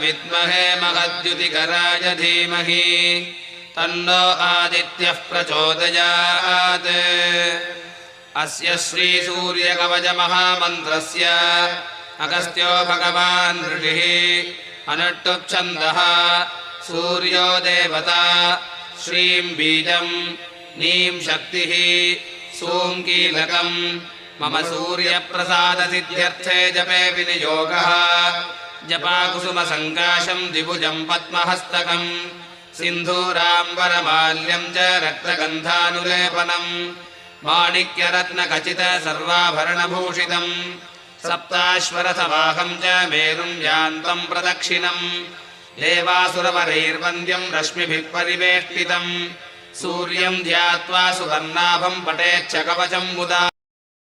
विद्महे महद्युतिकराय धीमहि तन्नो आदित्यः प्रचोदयात्। अस्य श्रीसूर्यकवचमहामन्त्रस्य अगस्त्यो भगवान् ऋषिः अनुष्टुप्छन्दः सूर्यो देवता श्रीं बीजं नीं शक्तिः सूं कीलकम् मम सूर्यप्रसादसिद्ध्यर्थे जपे विनियोगः। जपाकुसुमसङ्काशं द्विभुजं पद्महस्तकम् सिन्धूराम्बरमाल्यं च रक्तगन्धानुलेपनम् माणिक्यरत्नखचित सर्वाभरणभूषितम् सप्ताश्वरथवाहं च मेरुं यान्तं प्रदक्षिणम् देवासुरवरैर्वन्द्यं रश्मिभिः परिवेष्टितम् सूर्यं ध्यात्वा सुवर्णाभं पठेच्च कवचं मुदा।